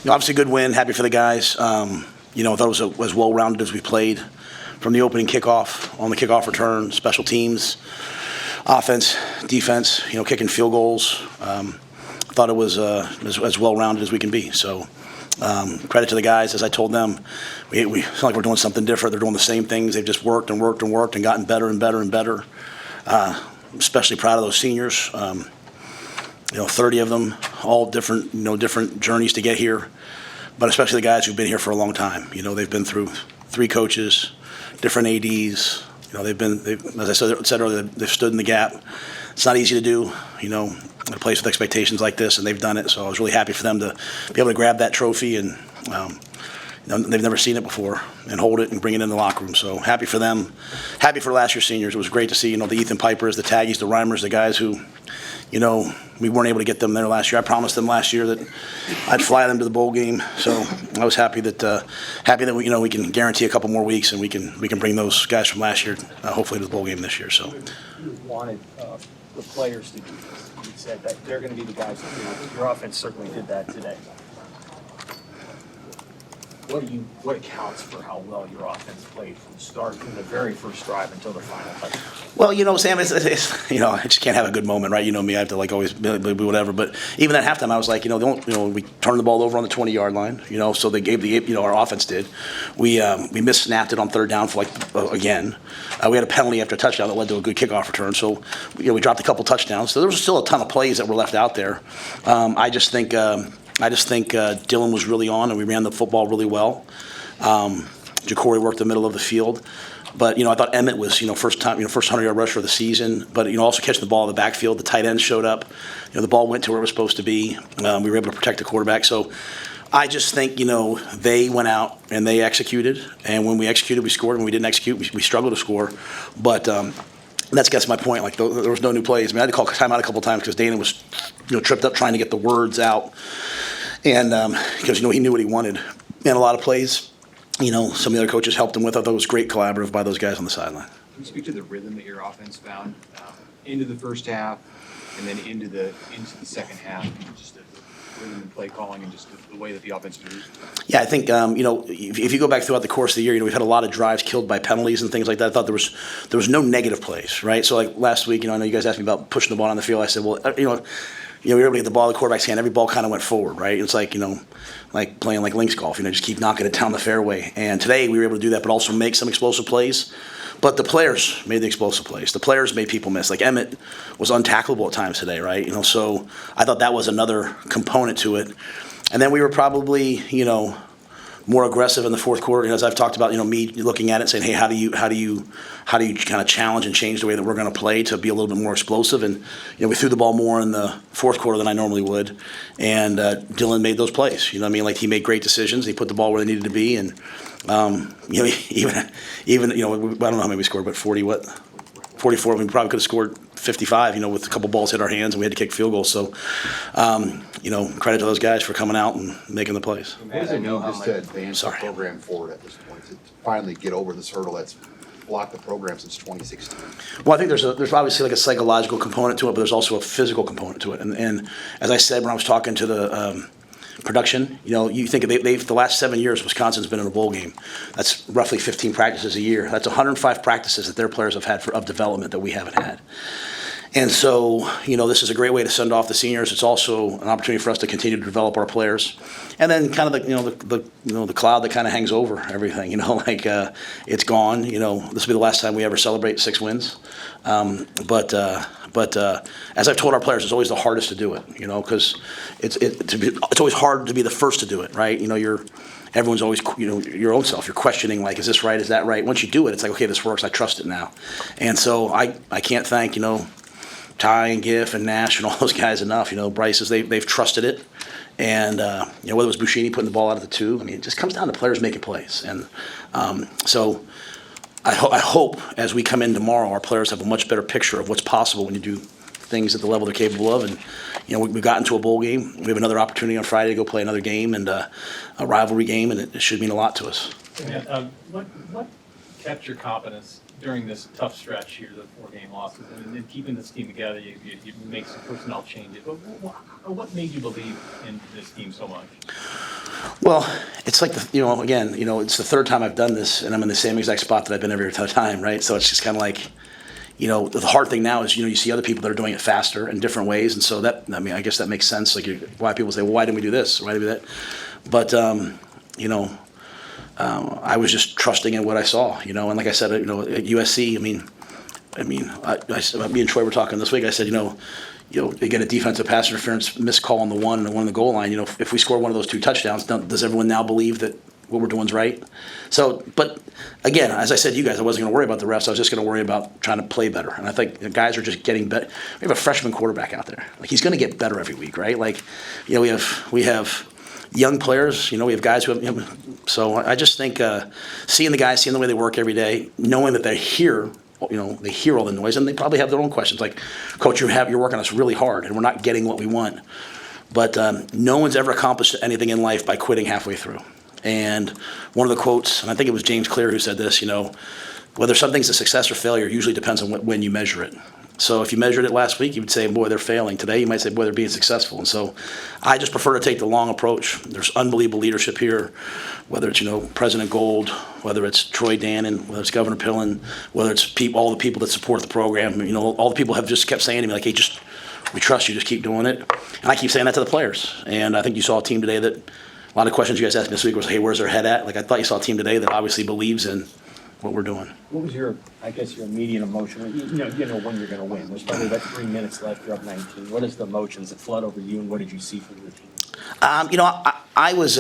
obviously a good win. Happy for the guys. I thought it was as well-rounded as we played from the opening kickoff, on the kickoff return, special teams, offense, defense, kicking field goals. Thought it was as well-rounded as we can be. So credit to the guys. As I told them, we it's not like we're doing something different. They're doing the same things. They've just worked and worked and worked and gotten better and better and better. Especially proud of those seniors. 30 of them, all different, different journeys to get here. But especially the guys who've been here for a long time. They've been through 3 coaches, different ADs. They've as I said earlier, they've stood in the gap. It's not easy to do, in a place with expectations like this, and they've done it. So I was really happy for them to be able to grab that trophy, and they've never seen it before, and hold it and bring it in the locker room. So happy for them. Happy for last year's seniors. It was great to see, the Ethan Pipers, the Taggies, the Reimers, the guys who, we weren't able to get them there last year. I promised them last year that I'd fly them to the bowl game. So I was happy that we can guarantee a couple more weeks, and we can bring those guys from last year hopefully to the bowl game this year. So you wanted the players to do this. You said that they're going to be the guys to do it. Your offense certainly did that today. What accounts for how well your offense played from the very first drive until the final touchdown? Well, Sam, it's I just can't have a good moment, right? You know me, I have to always be whatever. But even at halftime, I was like, we turned the ball over on the 20-yard line, so they gave our offense did. We missnapped it on third down for again. We had a penalty after a touchdown that led to a good kickoff return. So we dropped a couple touchdowns. So there was still a ton of plays that were left out there. I just think Dylan was really on, and we ran the football really well. Ja'Cory worked the middle of the field. But, I thought Emmett was, first 100-yard rusher of the season. But, also catching the ball in the backfield. The tight ends showed up. The ball went to where it was supposed to be. We were able to protect the quarterback. So I just think, they went out and they executed. And when we executed, we scored. When we didn't execute, we struggled to score. But that gets my point. There was no new plays. I mean, I had to call timeout a couple times because Dana was, tripped up trying to get the words out. And because, he knew what he wanted. And a lot of plays, some of the other coaches helped him with. I thought it was great collaborative by those guys on the sideline. Can you speak to the rhythm that your offense found into the first half and then into the second half? Just the rhythm and play calling and just the way that the offense moves? Yeah, I think, if you go back throughout the course of the year, we've had a lot of drives killed by penalties and things like that. I thought there was no negative plays, right? So, last week, I know you guys asked me about pushing the ball on the field. I said, well, we were able to get the ball in the quarterback's hand. Every ball kind of went forward, right? It's like playing links golf, just keep knocking it down the fairway. And today we were able to do that, but also make some explosive plays. But the players made the explosive plays. The players made people miss. Emmett was untackleable at times today, right? So I thought that was another component to it. And then we were probably, more aggressive in the fourth quarter. As I've talked about, me looking at it and saying, hey, how do you kind of challenge and change the way that we're going to play to be a little bit more explosive? And we threw the ball more in the fourth quarter than I normally would. And Dylan made those plays. He made great decisions. He put the ball where they needed to be. And even I don't know how many we scored, but 44. We probably could have scored 55. With a couple balls hit our hands and we had to kick field goals. So, credit to those guys for coming out and making the plays. What does it mean just to advance the program forward at this point, to finally get over this hurdle that's blocked the program since 2016? Well, I think there's obviously a psychological component to it, but there's also a physical component to it. And as I said when I was talking to the production, you think the last 7 years Wisconsin's been in a bowl game. That's roughly 15 practices a year. That's 105 practices that their players have had of development that we haven't had. And so, this is a great way to send off the seniors. It's also an opportunity for us to continue to develop our players. And then kind of the cloud that kind of hangs over everything, it's gone. This will be the last time we ever celebrate 6 wins. But as I've told our players, it's always the hardest to do it, because it's always hard to be the first to do it, right? Everyone's always, your own self. You're questioning, is this right? Is that right? Once you do it, it's okay, this works. I trust it now. And so I can't thank, Ty and Giff and Nash and all those guys enough. Bryce, they've trusted it. And, whether it was Buschini putting the ball out of the 2, it just comes down to players making plays. And so I hope as we come in tomorrow, our players have a much better picture of what's possible when you do things at the level they're capable of. And, we've gotten to a bowl game. We have another opportunity on Friday to go play another game and a rivalry game, and it should mean a lot to us. Yeah, what kept your confidence during this tough stretch here, the 4-game losses, and then keeping this team together? You make some personnel changes. But what made you believe in this team so much? Well, it's like, again, it's the third time I've done this, and I'm in the same exact spot that I've been every other time, right? So it's just kind of like, the hard thing now is, you see other people that are doing it faster in different ways, and so I guess that makes sense. Like, why people say, well, why didn't we do this? Why did we do that? But, I was just trusting in what I saw, and like I said, at USC, me and Troy were talking this week. I said, they get a defensive pass interference missed call on the one and one on the goal line. If we score one of those 2 touchdowns, does everyone now believe that what we're doing is right? So, but again, as I said to you guys, I wasn't going to worry about the refs. I was just going to worry about trying to play better. And I think the guys are just getting better. We have a freshman quarterback out there. Like, he's going to get better every week, right? Like, we have young players. We have guys who have. So I just think seeing the guys, seeing the way they work every day, knowing that they're here. They hear all the noise, and they probably have their own questions. Like, Coach, you're working us really hard, and we're not getting what we want. But no one's ever accomplished anything in life by quitting halfway through. And one of the quotes, and I think it was James Clear who said this, whether something's a success or failure usually depends on when you measure it. So if you measured it last week, you would say, boy, they're failing. Today, you might say, boy, they're being successful. And so I just prefer to take the long approach. There's unbelievable leadership here, whether it's, President Gold, whether it's Troy Dannon, whether it's Governor Pillen, whether it's all the people that support the program. All the people have just kept saying to me, like, hey, we trust you, just keep doing it. And I keep saying that to the players. And I think you saw a team today that, a lot of questions you guys asked me this week was, hey, where's their head at? Like, I thought you saw a team today that obviously believes in what we're doing. What was your immediate emotion? When you know when you're going to win. There's probably about 3 minutes left. You're up 19. What is the emotions that flood over you, and what did you see from your team? I was.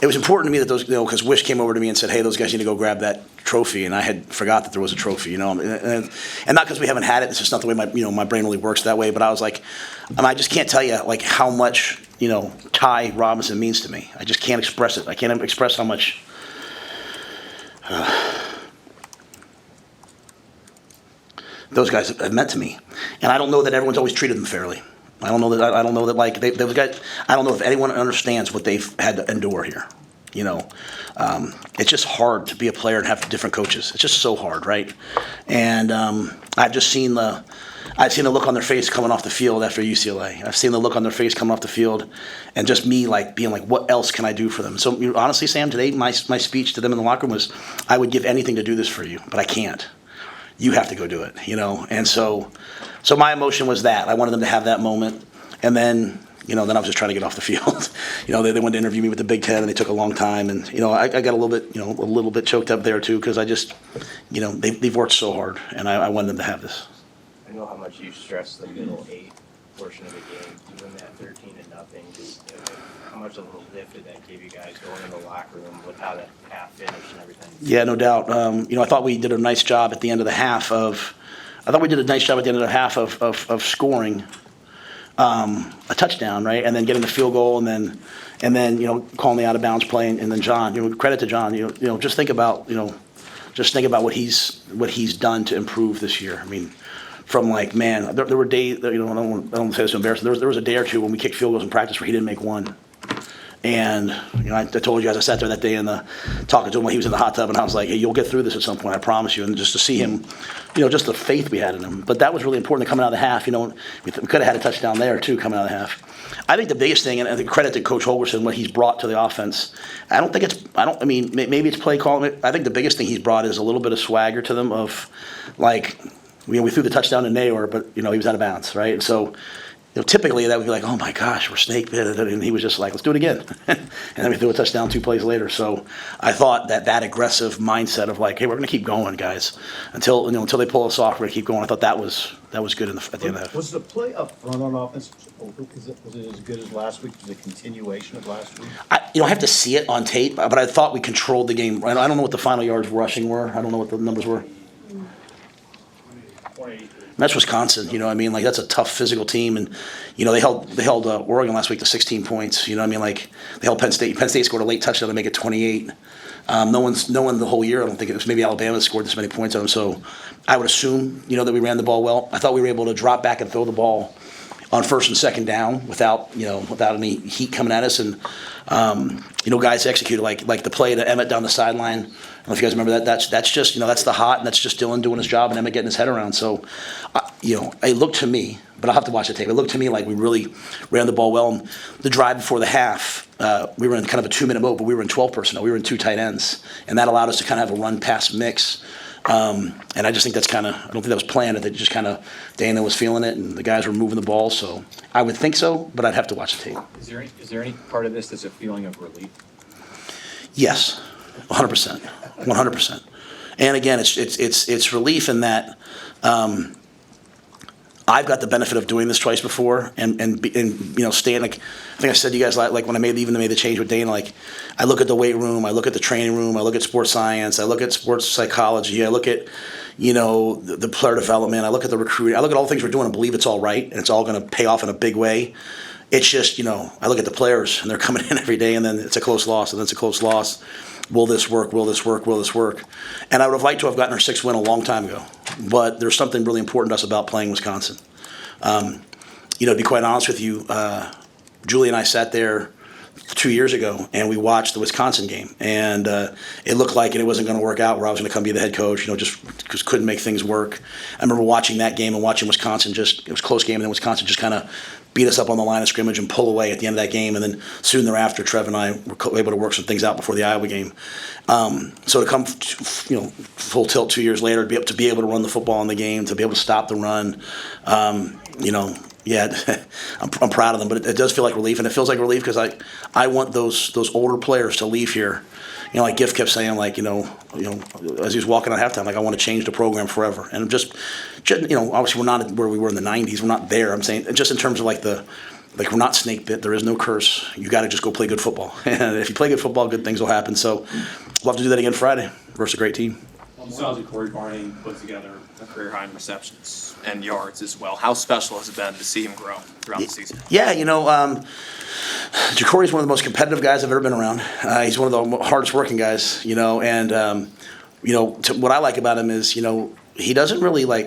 It was important to me that those, because Wish came over to me and said, hey, those guys need to go grab that trophy, and I had forgot that there was a trophy, and not because we haven't had it. It's just not the way my brain really works that way. But I was like, I just can't tell you like how much Ty Robinson means to me. I just can't express it. I can't express how much. Those guys have meant to me, and I don't know that everyone's always treated them fairly. I don't know that like those guys. I don't know if anyone understands what they've had to endure here. It's just hard to be a player and have different coaches. It's just so hard, right? And I've seen the look on their face coming off the field after UCLA. I've seen the look on their face coming off the field, and just me like being like, what else can I do for them? So honestly, Sam, today my speech to them in the locker room was, I would give anything to do this for you, but I can't. You have to go do it, And so my emotion was that I wanted them to have that moment, and then then I was just trying to get off the field. They wanted to interview me with the Big Ten, and they took a long time, and I got a little bit choked up there too, because I just they've worked so hard, and I wanted them to have this. I know how much you stress the middle 8 portion of the game, even that 13-0. How much of a lift did that give you guys going in the locker room with how that half finished and everything? Yeah, no doubt. I thought we did a nice job at the end of the half of scoring a touchdown, right, and then getting the field goal, and then calling the out of bounds play, and then John. Credit to John. Just think about what he's done to improve this year. I mean, from like, man, there were days. I don't want to say this to embarrass. There was a day or two when we kicked field goals in practice where he didn't make one. And I told you guys, I sat there that day talking to him when he was in the hot tub, and I was like, hey, you'll get through this at some point, I promise you. And just to see him, just the faith we had in him. But that was really important coming out of the half. We could have had a touchdown there too coming out of the half. I think the biggest thing, and I think credit to Coach Holgorsen, what he's brought to the offense. Maybe it's play calling. I think the biggest thing he's brought is a little bit of swagger to them of, like, we threw the touchdown to Nayor, but he was out of bounds, right? And so. Typically that would be like, oh my gosh, we're snake bit, and he was just like, let's do it again, and then we threw a touchdown 2 plays later. So I thought that aggressive mindset of like, hey, we're going to keep going, guys, until they pull us off, we're going to keep going. I thought that was good at the end of the half. Was the play up front on offense was it as good as last week? Was it a continuation of last week? I have to see it on tape, but I thought we controlled the game. I don't know what the final yards rushing were. I don't know what the numbers were. And that's Wisconsin, like that's a tough physical team, and they held Oregon last week to 16 points. Like they held Penn State. Penn State scored a late touchdown to make it 28. No one the whole year. I don't think it was maybe Alabama scored this many points on them. So I would assume that we ran the ball well. I thought we were able to drop back and throw the ball on first and second down without any heat coming at us, and guys executed like the play to Emmett down the sideline. I don't know if you guys remember that. That's just that's the hot, and that's just Dylan doing his job and Emmett getting his head around. So, it looked to me, but I'll have to watch the tape. It looked to me like we really ran the ball well. And the drive before the half, we were in kind of a 2-minute mode, but we were in 12 personnel. We were in 2 tight ends, and that allowed us to kind of have a run-pass mix. And I just think that's I don't think that was planned. That just kind of Dana was feeling it, and the guys were moving the ball. So I would think so, but I'd have to watch the tape. Is there any part of this that's a feeling of relief? Yes, 100%, 100%. And again, it's relief in that I've got the benefit of doing this twice before, and staying like I think I said to you guys like when I made the change with Dana, like I look at the weight room, I look at the training room, I look at sports science, I look at sports psychology, I look at the player development, I look at the recruiting, I look at all the things we're doing and believe it's all right and it's all going to pay off in a big way. It's just I look at the players and they're coming in every day, and then it's a close loss, and then it's a close loss. Will this work? Will this work? Will this work? And I would have liked to have gotten our 6th win a long time ago, but there's something really important to us about playing Wisconsin. To be quite honest with you, Julie and I sat there 2 years ago and we watched the Wisconsin game, and it looked like it wasn't going to work out where I was going to come be the head coach, just couldn't make things work. I remember watching that game and watching Wisconsin it was a close game, and then Wisconsin just kind of beat us up on the line of scrimmage and pull away at the end of that game, and then soon thereafter Trev and I were able to work some things out before the Iowa game. So to come full tilt 2 years later, to be able to run the football in the game, to be able to stop the run, yeah, I'm proud of them, but it does feel like relief, and it feels like relief because I want those older players to leave here. Like Giff kept saying, like as he was walking out halftime, like I want to change the program forever. And just obviously we're not where we were in the '90s. We're not there. I'm saying just in terms of we're not snake bit. There is no curse. You got to just go play good football. And if you play good football, good things will happen. So we'll have to do that again Friday versus a great team. Sounds like Corey Barney put together a career high in receptions and yards as well. How special has it been to see him grow throughout the season? Yeah, Jacory's one of the most competitive guys I've ever been around. He's one of the hardest working guys, and what I like about him is, he doesn't really we're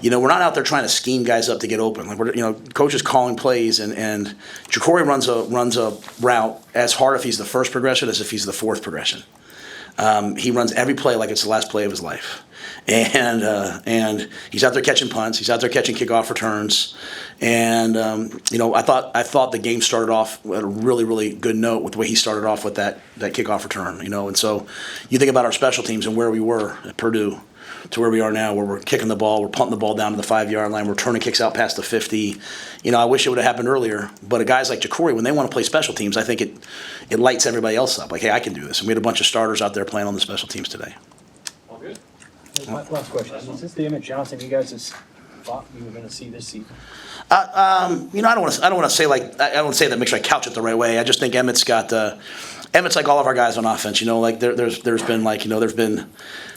not out there trying to scheme guys up to get open. Coach is calling plays, and Jacory runs a route as hard if he's the first progression as if he's the 4th progression. He runs every play like it's the last play of his life. And he's out there catching punts. He's out there catching kickoff returns. And, I thought the game started off at a really, really good note with the way he started off with that kickoff return, And so you think about our special teams and where we were at Purdue to where we are now, where we're kicking the ball, we're punting the ball down to the 5-yard line, we're turning kicks out past the 50. I wish it would have happened earlier, but guys like Jacory, when they want to play special teams, I think it lights everybody else up. Like, hey, I can do this. And we had a bunch of starters out there playing on the special teams today. All good. Last question. Is this the Emmett Johnson you guys just thought you were going to see this season? I don't want to say I don't say that makes sure I couch it the right way. I just think Emmett's like all of our guys on offense.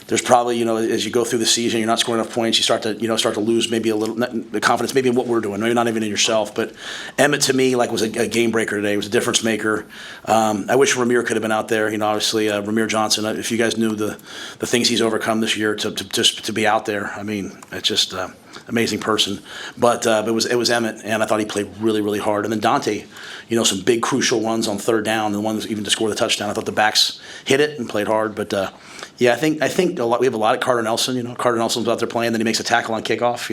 There's probably, as you go through the season, you're not scoring enough points. You start to lose maybe a little the confidence, maybe in what we're doing. Maybe not even in yourself. But Emmett to me was a game breaker today. He was a difference maker. I wish Ramir could have been out there. Obviously Ramir Johnson. If you guys knew the things he's overcome this year to be out there, I mean, it's just amazing person. But it was Emmett, and I thought he played really, really hard. And then Dante, some big crucial runs on 3rd down, and the ones even to score the touchdown. I thought the backs hit it and played hard. But yeah, I think we have a lot of Carter Nelson. Carter Nelson's out there playing, then he makes a tackle on kickoff.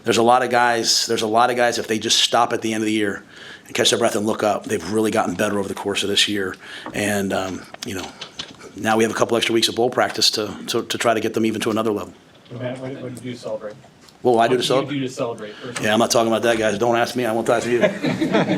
There's a lot of guys. There's a lot of guys. If they just stop at the end of the year and catch their breath and look up, they've really gotten better over the course of this year. And now we have a couple extra weeks of bowl practice to try to get them even to another level. Matt, what do you do to celebrate? What will I do to What celebrate? do you do to celebrate? Personally? Yeah, I'm not talking about that, guys. Don't ask me. I won't ask you.